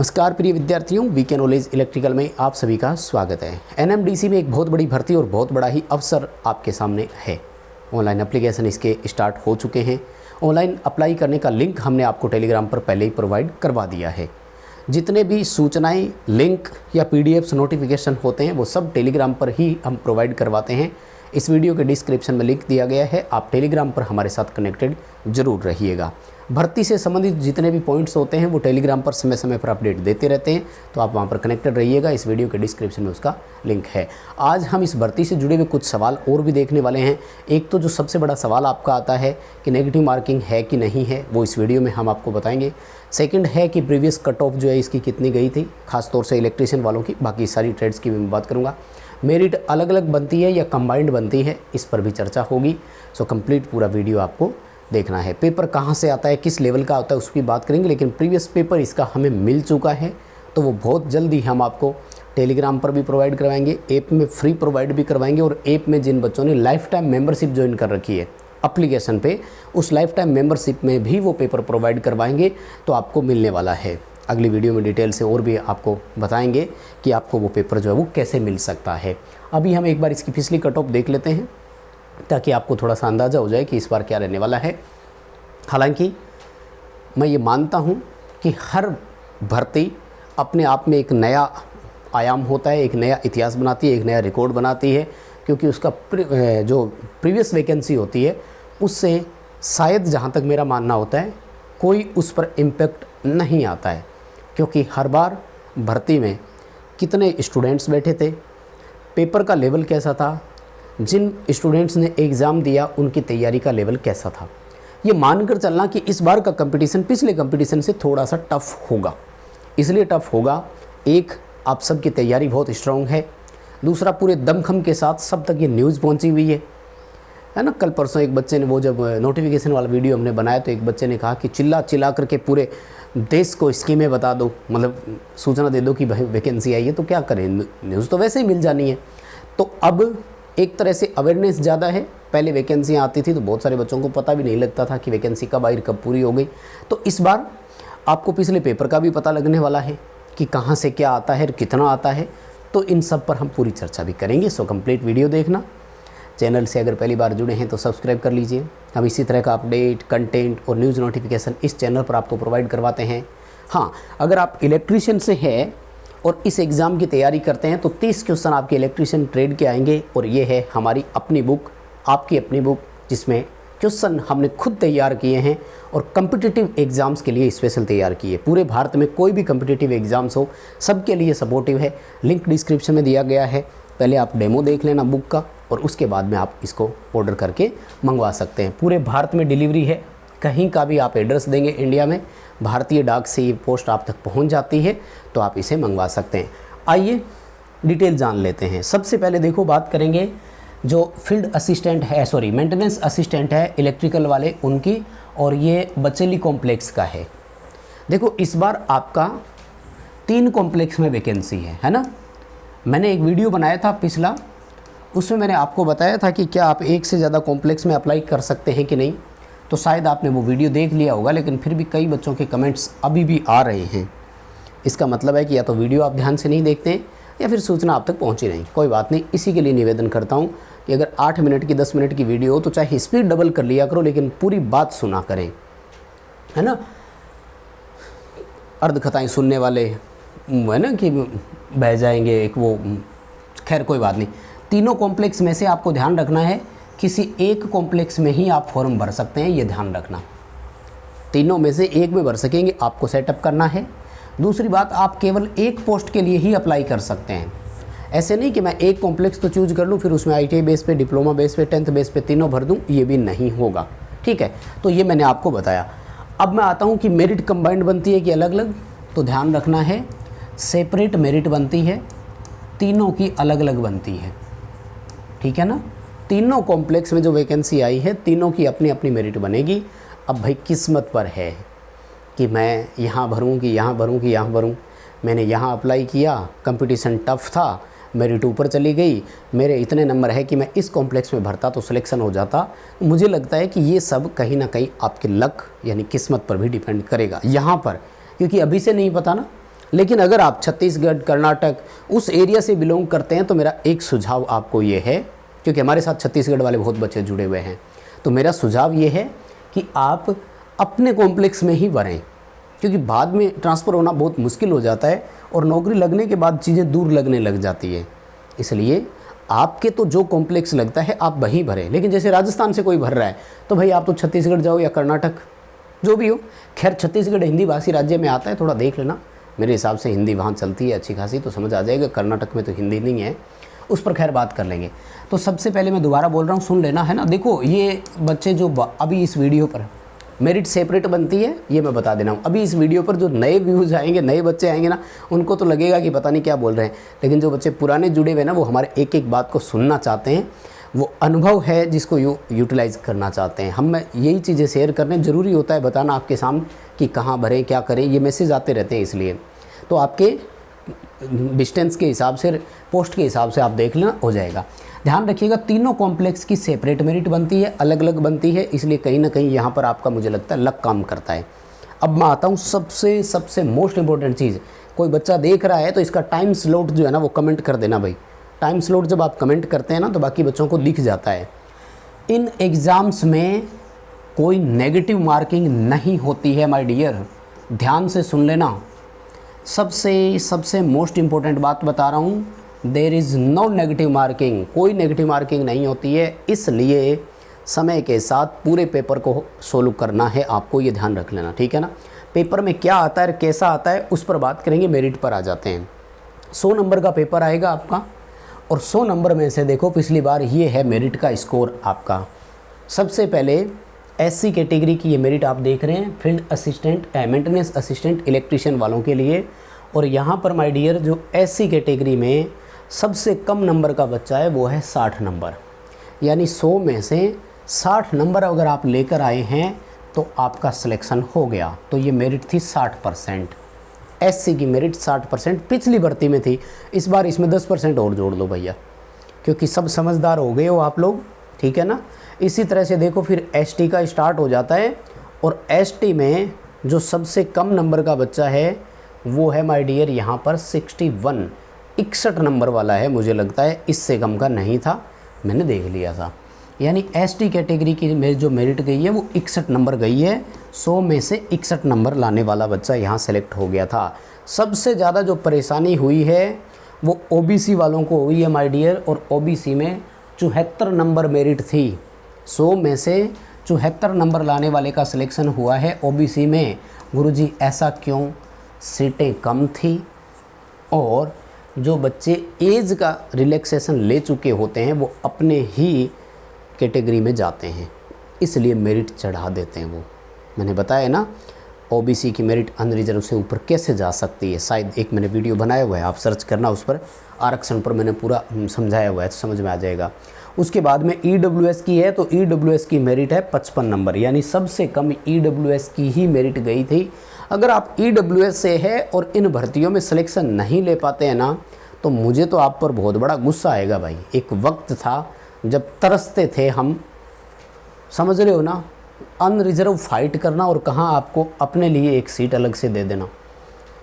नमस्कार प्रिय विद्यार्थियों, वीके नॉलेज इलेक्ट्रिकल में आप सभी का स्वागत है। एनएमडीसी में एक बहुत बड़ी भर्ती और बहुत बड़ा ही अवसर आपके सामने है। ऑनलाइन एप्लीकेशन इसके स्टार्ट हो चुके हैं। ऑनलाइन अप्लाई करने का लिंक हमने आपको टेलीग्राम पर पहले ही प्रोवाइड करवा दिया है। जितने भी सूचनाएं, लिंक या पीडीएफ्स नोटिफिकेशन होते हैं वो सब टेलीग्राम पर ही हम प्रोवाइड करवाते हैं। इस वीडियो के डिस्क्रिप्शन में लिंक दिया गया है, आप टेलीग्राम पर हमारे साथ कनेक्टेड ज़रूर रहिएगा। भर्ती से संबंधित जितने भी पॉइंट्स होते हैं वो टेलीग्राम पर समय समय पर अपडेट देते रहते हैं, तो आप वहाँ पर कनेक्टेड रहिएगा। इस वीडियो के डिस्क्रिप्शन में उसका लिंक है। आज हम इस भर्ती से जुड़े हुए कुछ सवाल और भी देखने वाले हैं। एक तो जो सबसे बड़ा सवाल आपका आता है कि नेगेटिव मार्किंग है कि नहीं है, वो इस वीडियो में हम आपको बताएंगे। सेकंड है कि प्रीवियस कट ऑफ जो है इसकी कितनी गई थी, खासतौर से इलेक्ट्रीशियन वालों की। बाकी सारी ट्रेड्स की भी मैं बात करूँगा। मेरिट अलग अलग बनती है या कंबाइंड बनती है, इस पर भी चर्चा होगी। सो कंप्लीट पूरा वीडियो आपको देखना है। पेपर कहाँ से आता है, किस लेवल का आता है, उसकी बात करेंगे। लेकिन प्रीवियस पेपर इसका हमें मिल चुका है, तो वो बहुत जल्दी हम आपको टेलीग्राम पर भी प्रोवाइड करवाएंगे, ऐप में फ्री प्रोवाइड भी करवाएंगे। और ऐप में जिन बच्चों ने लाइफ टाइम मेंबरशिप ज्वाइन कर रखी है एप्लीकेशन पे, उस लाइफ टाइम मेंबरशिप में भी वो पेपर प्रोवाइड करवाएंगे, तो आपको मिलने वाला है। अगली वीडियो में डिटेल से और भी आपको बताएंगे कि आपको वो पेपर जो है वो कैसे मिल सकता है। अभी हम एक बार इसकी पिछली कट ऑफ देख लेते हैं, ताकि आपको थोड़ा सा अंदाज़ा हो जाए कि इस बार क्या रहने वाला है। हालांकि मैं ये मानता हूँ कि हर भर्ती अपने आप में एक नया आयाम होता है, एक नया इतिहास बनाती है, एक नया रिकॉर्ड बनाती है। क्योंकि उसका जो प्रीवियस वैकेंसी होती है उससे शायद, जहाँ तक मेरा मानना होता है, कोई उस पर इम्पेक्ट नहीं आता है। क्योंकि हर बार भर्ती में कितने स्टूडेंट्स बैठे थे, पेपर का लेवल कैसा था, जिन स्टूडेंट्स ने एग्ज़ाम दिया उनकी तैयारी का लेवल कैसा था, ये मानकर चलना कि इस बार का कंपटीशन पिछले कंपटीशन से थोड़ा सा टफ़ होगा। इसलिए टफ़ होगा, एक, आप सबकी तैयारी बहुत स्ट्रॉन्ग है। दूसरा, पूरे दमखम के साथ सब तक ये न्यूज़ पहुंची हुई है ना। कल परसों एक बच्चे ने, वो जब नोटिफिकेशन वाला वीडियो हमने बनाया, तो एक बच्चे ने कहा कि चिल्ला चिल्ला करके पूरे देश को स्कीमें बता दो, मतलब सूचना दे दो कि भाई वैकेंसी आई है। तो क्या करें, न्यूज़ तो वैसे ही मिल जानी है। तो अब एक तरह से अवेयरनेस ज़्यादा है। पहले वैकेंसियाँ आती थी तो बहुत सारे बच्चों को पता भी नहीं लगता था कि वैकेंसी कब आई, कब पूरी हो गई। तो इस बार आपको पिछले पेपर का भी पता लगने वाला है कि कहाँ से क्या आता है, कितना आता है। तो इन सब पर हम पूरी चर्चा भी करेंगे। सो कंप्लीट वीडियो देखना। चैनल से अगर पहली बार जुड़े हैं तो सब्सक्राइब कर लीजिए। हम इसी तरह का अपडेट, कंटेंट और न्यूज़ नोटिफिकेशन इस चैनल पर आपको प्रोवाइड करवाते हैं। हाँ, अगर आप इलेक्ट्रीशियन से हैं और इस एग्ज़ाम की तैयारी करते हैं तो 30 क्वेश्चन आपके इलेक्ट्रीशियन ट्रेड के आएंगे। और ये है हमारी अपनी बुक, आपकी अपनी बुक, जिसमें क्वेश्चन हमने खुद तैयार किए हैं और कम्पिटिटिव एग्ज़ाम्स के लिए स्पेशल तैयार किए। पूरे भारत में कोई भी कम्पिटिटिव एग्ज़ाम्स हो, सबके लिए सपोर्टिव है। लिंक डिस्क्रिप्शन में दिया गया है। पहले आप डेमो देख लेना बुक का, और उसके बाद में आप इसको ऑर्डर करके मंगवा सकते हैं। पूरे भारत में डिलीवरी है। कहीं का भी आप एड्रेस देंगे इंडिया में, भारतीय डाक से ये पोस्ट आप तक पहुंच जाती है, तो आप इसे मंगवा सकते हैं। आइए डिटेल जान लेते हैं। सबसे पहले देखो, बात करेंगे जो फील्ड असिस्टेंट है, मेंटेनेंस असिस्टेंट है इलेक्ट्रिकल वाले, उनकी। और ये बचेली कॉम्प्लेक्स का है। देखो, इस बार आपका 3 कॉम्प्लेक्स में वैकेंसी है ना। मैंने एक वीडियो बनाया था पिछला, उसमें मैंने आपको बताया था कि क्या आप एक से ज़्यादा कॉम्प्लेक्स में अप्लाई कर सकते हैं कि नहीं। तो शायद आपने वो वीडियो देख लिया होगा, लेकिन फिर भी कई बच्चों के कमेंट्स अभी भी आ रहे हैं। इसका मतलब है कि या तो वीडियो आप ध्यान से नहीं देखते हैं या फिर सूचना आप तक पहुंची नहीं। कोई बात नहीं, इसी के लिए निवेदन करता हूं कि अगर 8 मिनट की, 10 मिनट की वीडियो हो तो चाहे स्पीड डबल कर लिया करो, लेकिन पूरी बात सुना करें, है ना। अर्धकथाएँ सुनने वाले है ना कि बह जाएंगे, एक वो, खैर कोई बात नहीं। तीनों कॉम्प्लेक्स में से आपको ध्यान रखना है, किसी एक कॉम्प्लेक्स में ही आप फॉर्म भर सकते हैं, ये ध्यान रखना। तीनों में से एक में भर सकेंगे, आपको सेटअप करना है। दूसरी बात, आप केवल एक पोस्ट के लिए ही अप्लाई कर सकते हैं। ऐसे नहीं कि मैं एक कॉम्प्लेक्स तो चूज कर लूँ, फिर उसमें ITI बेस पे, डिप्लोमा बेस पे, 10th बेस पे तीनों भर दूँ, ये भी नहीं होगा। ठीक है, तो ये मैंने आपको बताया। अब मैं आता हूँ कि मेरिट कंबाइंड बनती है कि अलग अलग। तो ध्यान रखना है, सेपरेट मेरिट बनती है, तीनों की अलग अलग बनती है। ठीक है ना। तीनों कॉम्प्लेक्स में जो वैकेंसी आई है, तीनों की अपनी अपनी मेरिट बनेगी। अब भाई किस्मत पर है कि मैं यहाँ भरूँ कि यहाँ भरूँ कि यहाँ भरूँ। मैंने यहाँ अप्लाई किया, कंपटीशन टफ़ था, मेरिट ऊपर चली गई, मेरे इतने नंबर है कि मैं इस कॉम्प्लेक्स में भरता तो सिलेक्शन हो जाता। मुझे लगता है कि ये सब कहीं ना कहीं आपके लक यानी किस्मत पर भी डिपेंड करेगा यहाँ पर, क्योंकि अभी से नहीं पता ना। लेकिन अगर आप छत्तीसगढ़, कर्नाटक उस एरिया से बिलोंग करते हैं तो मेरा एक सुझाव आपको ये है, क्योंकि हमारे साथ छत्तीसगढ़ वाले बहुत बच्चे जुड़े हुए हैं, तो मेरा सुझाव ये है कि आप अपने कॉम्प्लेक्स में ही भरें, क्योंकि बाद में ट्रांसफ़र होना बहुत मुश्किल हो जाता है और नौकरी लगने के बाद चीज़ें दूर लगने लग जाती है। इसलिए आपके तो जो कॉम्प्लेक्स लगता है आप वहीं भरें। लेकिन जैसे राजस्थान से कोई भर रहा है तो भाई आप तो छत्तीसगढ़ जाओ या कर्नाटक, जो भी हो। खैर छत्तीसगढ़ हिंदी भाषी राज्य में आता है, थोड़ा देख लेना, मेरे हिसाब से हिंदी वहाँ चलती है अच्छी खासी, तो समझ आ जाएगा। कर्नाटक में तो हिंदी नहीं है, उस पर खैर बात कर लेंगे। तो सबसे पहले मैं दोबारा बोल रहा हूँ, सुन लेना है ना। देखो ये बच्चे जो अभी इस वीडियो पर मेरिट सेपरेट बनती है, ये मैं बता देना हूँ। अभी इस वीडियो पर जो नए व्यूज़ आएंगे, नए बच्चे आएंगे ना, उनको तो लगेगा कि पता नहीं क्या बोल रहे हैं, लेकिन जो बच्चे पुराने जुड़े हुए ना, वो हमारे एक एक बात को सुनना चाहते हैं, वो अनुभव है जिसको यूटिलाइज़ करना चाहते हैं। हम यही चीज़ें शेयर करने, ज़रूरी होता है बताना आपके सामने कि कहाँ भरें, क्या करें, ये मैसेज आते रहते हैं। इसलिए तो आपके डिस्टेंस के हिसाब से, पोस्ट के हिसाब से आप देख लेना, हो जाएगा। ध्यान रखिएगा, तीनों कॉम्प्लेक्स की सेपरेट मेरिट बनती है, अलग अलग बनती है, इसलिए कहीं ना कहीं यहाँ पर आपका मुझे लगता है लक काम करता है। अब मैं आता हूँ सबसे मोस्ट इम्पॉर्टेंट चीज़। कोई बच्चा देख रहा है तो इसका टाइम स्लॉट जो है ना वो कमेंट कर देना भाई। टाइम स्लॉट जब आप कमेंट करते हैं ना तो बाकी बच्चों को दिख जाता है। इन एग्ज़ाम्स में कोई नेगेटिव मार्किंग नहीं होती है माय डियर, ध्यान से सुन लेना। सबसे मोस्ट इम्पॉर्टेंट बात बता रहा हूँ, there is no negative marking, कोई नेगेटिव मार्किंग नहीं होती है। इसलिए समय के साथ पूरे पेपर को सोल्व करना है आपको, ये ध्यान रख लेना, ठीक है ना। पेपर में क्या आता है, कैसा आता है, उस पर बात करेंगे। मेरिट पर आ जाते हैं। 100 नंबर का पेपर आएगा आपका, और 100 नंबर में से देखो पिछली बार ये है मेरिट का स्कोर आपका। सबसे पहले एससी कैटेगरी की ये मेरिट आप देख रहे हैं, field assistant, maintenance assistant, electrician वालों के लिए। और यहाँ पर माय डियर जो एससी कैटेगरी में सबसे कम नंबर का बच्चा है वो है 60 नंबर, यानी 100 में से 60 नंबर अगर आप लेकर आए हैं तो आपका सिलेक्शन हो गया। तो ये मेरिट थी 60%, एससी की मेरिट 60% पिछली भर्ती में थी। इस बार इसमें 10% और जोड़ लो भैया, क्योंकि सब समझदार हो गए हो आप लोग, ठीक है ना। इसी तरह से देखो फिर एसटी का स्टार्ट हो जाता है, और एसटी में जो सबसे कम नंबर का बच्चा है वो है माय डियर यहाँ पर 61 नंबर वाला है, मुझे लगता है इससे कम का नहीं था, मैंने देख लिया था। यानी एसटी कैटेगरी की में जो मेरिट गई है वो 61 नंबर गई है। 100 में से 61 नंबर लाने वाला बच्चा यहाँ सेलेक्ट हो गया था। सबसे ज़्यादा जो परेशानी हुई है वो ओबीसी वालों को हुई है माय डियर, और ओबीसी में 74 नंबर मेरिट थी। 100 में से 74 नंबर लाने वाले का सिलेक्शन हुआ है ओबीसी में। गुरुजी ऐसा क्यों? सीटें कम थी, और जो बच्चे एज का रिलैक्सेशन ले चुके होते हैं वो अपने ही कैटेगरी में जाते हैं, इसलिए मेरिट चढ़ा देते हैं वो। मैंने बताया ना ओबीसी की मेरिट अनरिजर्व से ऊपर कैसे जा सकती है, शायद एक मैंने वीडियो बनाया हुआ है, आप सर्च करना उस पर, आरक्षण पर मैंने पूरा समझाया हुआ है, तो समझ में आ जाएगा। उसके बाद में ईडब्ल्यूएस की है, तो ईडब्ल्यूएस की मेरिट है 55 नंबर, यानी सबसे कम ईडब्ल्यूएस की ही मेरिट गई थी। अगर आप ईडब्ल्यूएस से है और इन भर्तियों में सिलेक्शन नहीं ले पाते हैं ना, तो मुझे तो आप पर बहुत बड़ा गुस्सा आएगा भाई। एक वक्त था जब तरसते थे हम, समझ रहे हो ना, अनरिजर्व फाइट करना और कहाँ आपको अपने लिए एक सीट अलग से दे देना।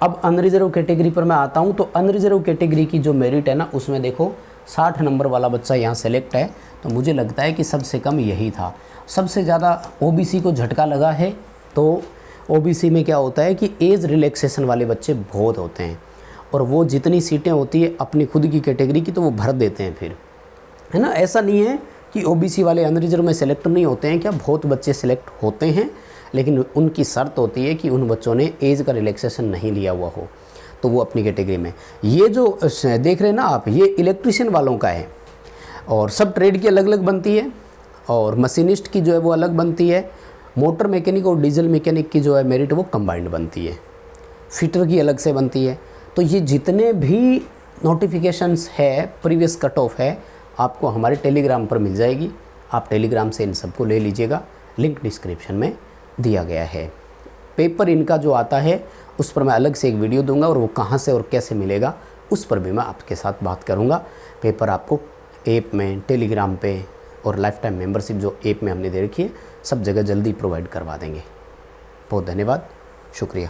अब अनरिजर्व कैटेगरी पर मैं आता हूँ, तो अनरिजर्व कैटेगरी की जो मेरिट है ना उसमें देखो 60 नंबर वाला बच्चा यहाँ सेलेक्ट है, तो मुझे लगता है कि सबसे कम यही था। सबसे ज़्यादा ओबीसी को झटका लगा है, तो ओबीसी में क्या होता है कि एज रिलैक्सेशन वाले बच्चे बहुत होते हैं, और वो जितनी सीटें होती है अपनी खुद की कैटेगरी की तो वो भर देते हैं फिर, है ना। ऐसा नहीं है कि ओबीसी वाले अनरिजर्व में सेलेक्ट नहीं होते हैं, क्या बहुत बच्चे सेलेक्ट होते हैं, लेकिन उनकी शर्त होती है कि उन बच्चों ने एज का रिलैक्सेशन नहीं लिया हुआ हो, तो वो अपनी कैटेगरी में। ये जो देख रहे हैं ना आप, ये इलेक्ट्रीशियन वालों का है, और सब ट्रेड की अलग अलग बनती है, और मशीनिस्ट की जो है वो अलग बनती है, मोटर मैकेनिक और डीजल मैकेनिक की जो है मेरिट वो कंबाइंड बनती है, फिटर की अलग से बनती है। तो ये जितने भी नोटिफिकेशंस है, प्रीवियस कट ऑफ है, आपको हमारे टेलीग्राम पर मिल जाएगी। आप टेलीग्राम से इन सबको ले लीजिएगा, लिंक डिस्क्रिप्शन में दिया गया है। पेपर इनका जो आता है उस पर मैं अलग से एक वीडियो दूंगा, और वो कहाँ से और कैसे मिलेगा उस पर भी मैं आपके साथ बात करूंगा। पेपर आपको ऐप में, टेलीग्राम पे, और लाइफ टाइम मेंबरशिप जो ऐप में हमने दे रखी है, सब जगह जल्दी प्रोवाइड करवा देंगे। बहुत धन्यवाद, शुक्रिया।